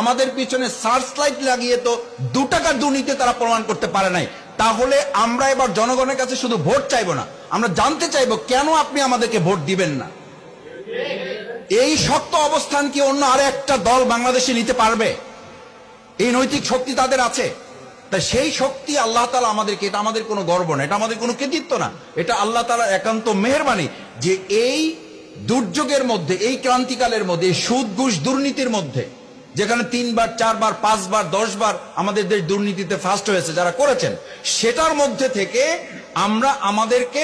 আমাদের পিছনে search light লাগিয়ে তো 2 টাকার দুর্নীতি তারা প্রমাণ করতে পারে নাই। তাহলে আমরা এবার জনগণের কাছে শুধু ভোট চাইবো না, আমরা জানতে চাইবো কেন আপনি আমাদেরকে ভোট দিবেন না। এই শক্ত অবস্থান কি অন্য আরে একটা দল বাংলাদেশে নিতে পারবে? এই নৈতিক শক্তি তাদের আছে। তাই সেই শক্তি আল্লাহ তাআলা আমাদেরকে, এটা আমাদের কোনো গর্ব না, এটা আমাদের কোনো কৃতিত্ব না, এটা আল্লাহ তাআলার একান্ত মেহেরবানি যে এই দুর্যোগের মধ্যে, এই ক্রান্তিকালের মধ্যে, এই সুদ ঘুষ দুর্নীতির মধ্যে, যেখানে 3 বার 4 বার 5 বার 10 বার আমাদের দেশ দুর্নীতিতে ফার্স্ট হয়েছে যারা করেছেন, সেটার মধ্যে থেকে আমরা আমাদেরকে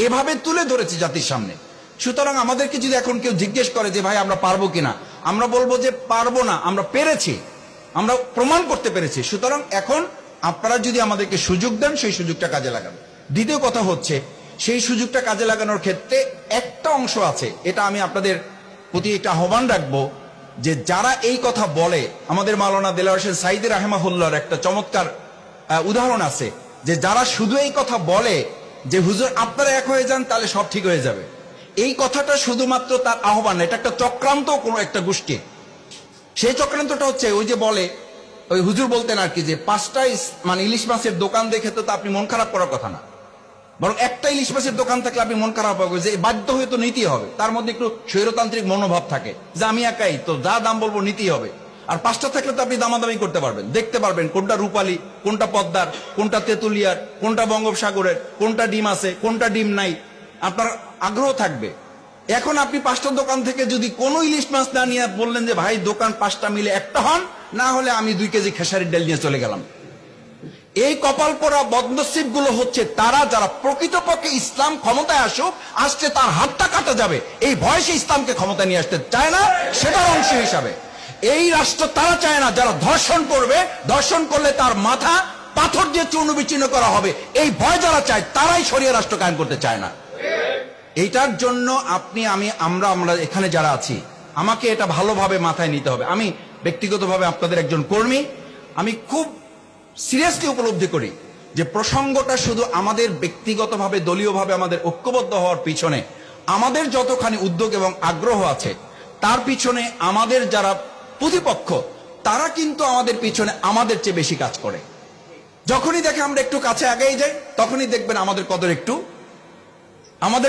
এভাবে তুলে ধরেছি জাতির সামনে। সুতরাং আমাদেরকে যদি এখন কেউ জিজ্ঞেস করে যে ভাই আমরা পারবো কিনা, আমরা বলবো যে পারবো না, আমরা পেরেছি, আমরা প্রমাণ করতে পেরেছি। সুতরাং এখন আপনারা যদি আমাদেরকে সুযোগ দেন, সেই সুযোগটা কাজে লাগাবো। দ্বিতীয় কথা হচ্ছে, সেই সুযোগটা কাজে লাগানোর ক্ষেত্রে একটা অংশ আছে, এটা আমি আপনাদের প্রতি একটা আহ্বান রাখবো, যে যারা এই কথা বলে, আমাদের মাওলানা দেলাওয়ার হোসেন সাঈদী রাহিমাহুল্লাহর একটা চমৎকার উদাহরণ আছে, যে যারা শুধু এই কথা বলে যে হুজুর আপনারা এক হয়ে যান তাহলে সব ঠিক হয়ে যাবে, এই কথাটা শুধুমাত্র তার আহ্বান, এটা একটা চক্রান্ত কোনো একটা গোষ্ঠী। সেই চক্রান্তটা হচ্ছে ওই যে বলে, ওই হুজুর বলতেন আর কি, যে 5টা মানে ইলিশ মাছের দোকান দেখে তো আপনি মন খারাপ করার কথা না, বরং একটা ইলিশ মাছের দোকান থাকলে আপনি মন খারাপ হবে, যে বাধ্য হয়ে তো নিতেই হবে। তার মধ্যে একটু স্বৈরতান্ত্রিক মনোভাব থাকে যে আমি একাই তো, যা দাম বলবো নিতেই হবে। আর 5টা থাকলে তো আপনি দামাদামি করতে পারবেন, দেখতে পারবেন কোনটা রূপালী, কোনটা পদ্মার, কোনটা তেতুলিয়ার, কোনটা বঙ্গোপসাগরের, কোনটা ডিম আছে, কোনটা ডিম নাই, আপনার আগ্রহ থাকবে। এখন আপনি 5টা দোকান থেকে যদি কোনো ইলিশ মাছ না নিয়ে বললেন যে ভাই দোকান 5টা মিলে একটা হন, না হলে আমি 2 কেজি খেসারির ডাল নিয়ে চলে গেলাম। এই কপাল পরা বদনসিব গুলো হচ্ছে তারা, যারা প্রকৃতপক্ষে ইসলাম ক্ষমতায় আসছে তার হাতটা কাটা যাবে এই ভয়ে ইসলামকে ক্ষমতায় নিয়ে আসতে চায় না, সেটার অংশ হিসাবে। এই রাষ্ট্র তারা চায় না যারা ধর্ষণ করবে, ধর্ষণ করলে তার মাথা পাথর দিয়ে চূর্ণ বিচূর্ণ করা হবে, এই ভয় যারা চায় তারাই শরিয়া রাষ্ট্র কায়েম করতে চায় না। এইটার জন্য আপনি, আমরা এখানে যারা আছি, আমাকে এটা ভালোভাবে মাথায় নিতে হবে। আমি ব্যক্তিগতভাবে আপনাদের একজন কর্মী, আমি খুব সিরিয়াসলি উপলব্ধি করি যে প্রসঙ্গটা শুধু আমাদের ব্যক্তিগতভাবে, দলীয়ভাবে আমাদের ঐক্যবদ্ধ হওয়ার পিছনে আমাদের যতখানি উদ্যোগ এবং আগ্রহ আছে, তার পিছনে আমাদের যারা প্রতিপক্ষ, তারা কিন্তু আমাদের পিছনে আমাদের চেয়ে বেশি কাজ করে। যখনই দেখে আমরা একটু কাছে এগিয়ে যাই, তখনই দেখবেন আমাদের কদর একটু, আমাদের